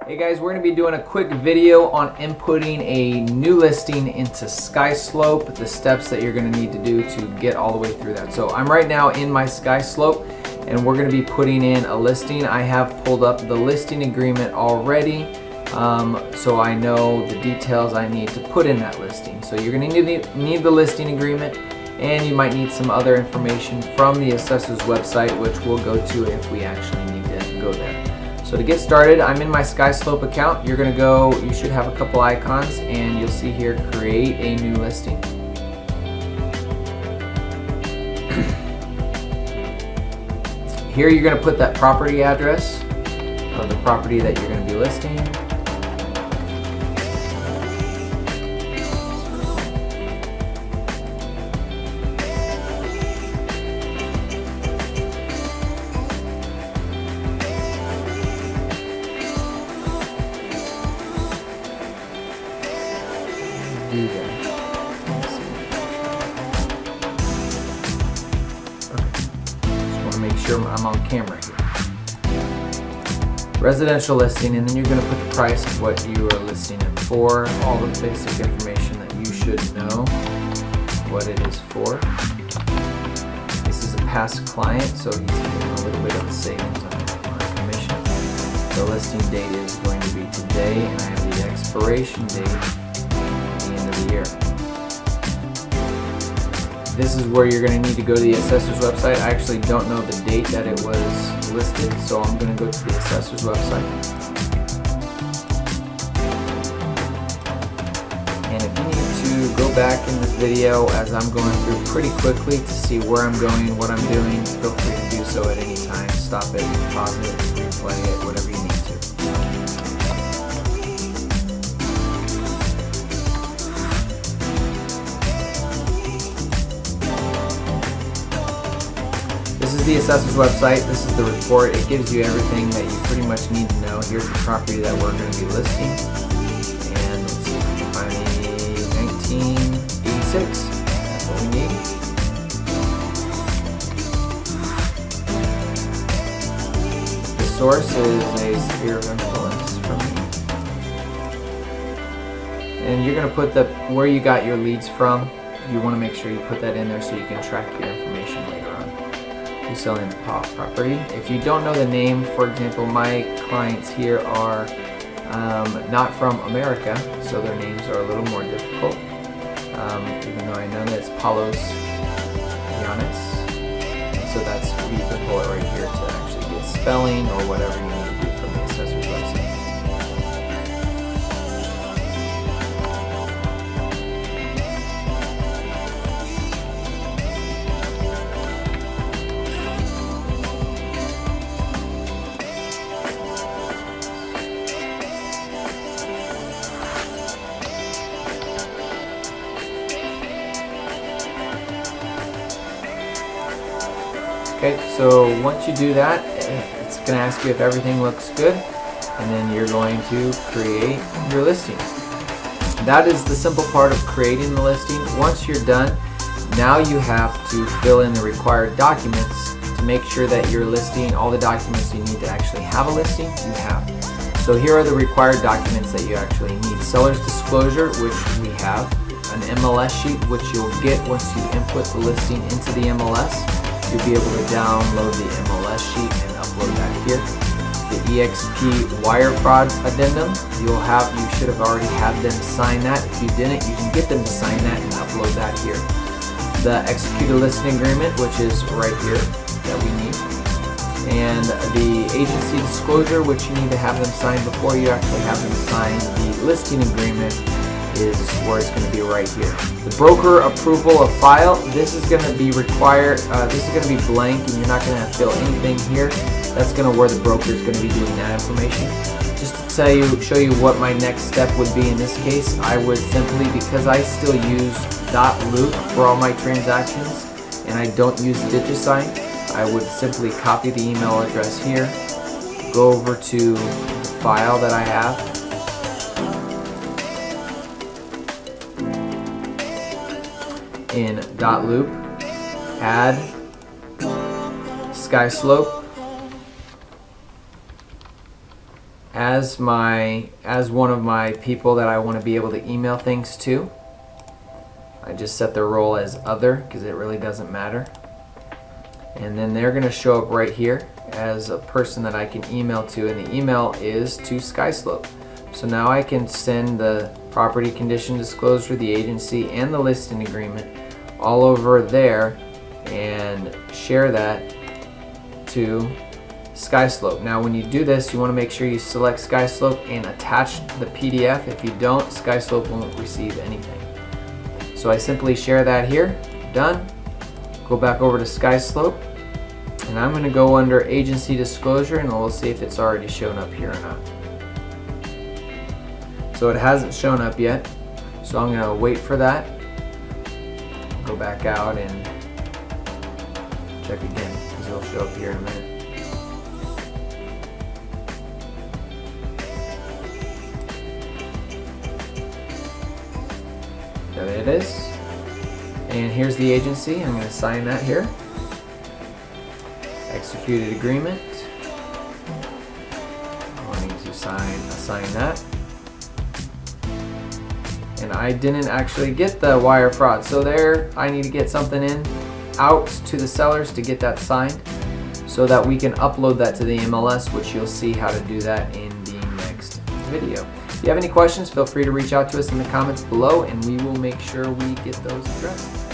Hey guys, we're going to be doing a quick video on inputting a new listing into SkySlope, the steps that you're going to need to do to get all the way through that. So I'm right now in my SkySlope and we're going to be putting in a listing. I have pulled up the listing agreement already, so I know the details I need to put in that listing. So you're going to need the listing agreement, and you might need some other information from the assessor's website, which we'll go to if we actually need to go there. So to get started, I'm in my SkySlope account. You're going to go, you should have a couple icons, and you'll see here, create a new listing. Here you're going to put that property address of the property that you're going to be listing. Do that. Just want to make sure I'm on camera here. Residential listing, and then you're going to put the price of what you are listing it for, all the basic information that you should know what it is for. This is a past client, so he's getting a little bit of a savings on commission. The listing date is going to be today, and I have the expiration date year. This is where you're going to need to go to the assessor's website. I actually don't know the date that it was listed, so I'm going to go to the assessor's website. And if you need to go back in this video as I'm going through pretty quickly to see where I'm going, what I'm doing, feel free to do so at any time. Stop it, pause it, replay it, whatever you need to. This is the assessor's website. This is the report. It gives you everything that you pretty much need to know. Here's the property that we're going to be listing. And let's see if we can find the 1986. That's what we need. The source is a sphere of influence from me. And you're going to put where you got your leads from. You want to make sure you put that in there so you can track your information later on. Who's selling the property. If you don't know the name, for example, my clients here are not from America, so their names are a little more difficult. Even though I know that it's Palos Giannis, and so that's you can pull it right here to actually get spelling or whatever you need to do from the assessor's website. Okay, so once you do that, it's going to ask you if everything looks good, and then you're going to create your listing. That is the simple part of creating the listing. Once you're done, now you have to fill in the required documents to make sure that your listing, all the documents you need to actually have a listing, you have. So here are the required documents that you actually need. Seller's disclosure, which we have, an MLS sheet, which you'll get once you input the listing into the MLS. You'll be able to download the MLS sheet and upload that here. The EXP wire fraud addendum, you should have already had them sign that. If you didn't, you can get them to sign that and upload that here. The executed listing agreement, which is right here that we need. And the agency disclosure, which you need to have them sign before you actually have them sign the listing agreement, is where it's going to be right here. The broker approval of file, this is going to be required, this is going to be blank and you're not going to fill anything here. That's going to where the broker is going to be doing that information. Just to show you what my next step would be in this case, I would simply, because I still use .loop for all my transactions and I don't use DigiSign, I would simply copy the email address here, go over to the file that I have, in .loop, add SkySlope, as one of my people that I want to be able to email things to. I just set their role as other because it really doesn't matter. And then they're going to show up right here as a person that I can email to, and the email is to SkySlope. So now I can send the property condition disclosure, the agency, and the listing agreement all over there and share that to SkySlope. Now when you do this, you want to make sure you select SkySlope and attach the PDF. If you don't, SkySlope won't receive anything. So I simply share that here, done. Go back over to SkySlope, and I'm going to go under agency disclosure, and we'll see if it's already shown up here or not. So it hasn't shown up yet, so I'm going to wait for that. Go back out and check again, because it'll show up here in a minute. There it is. And here's the agency. I'm going to sign that here. Executed agreement. I need to assign that. And I didn't actually get the wire fraud. So there, I need to get something out to the sellers to get that signed so that we can upload that to the MLS, which you'll see how to do that in the next video. If you have any questions, feel free to reach out to us in the comments below, and we will make sure we get those addressed.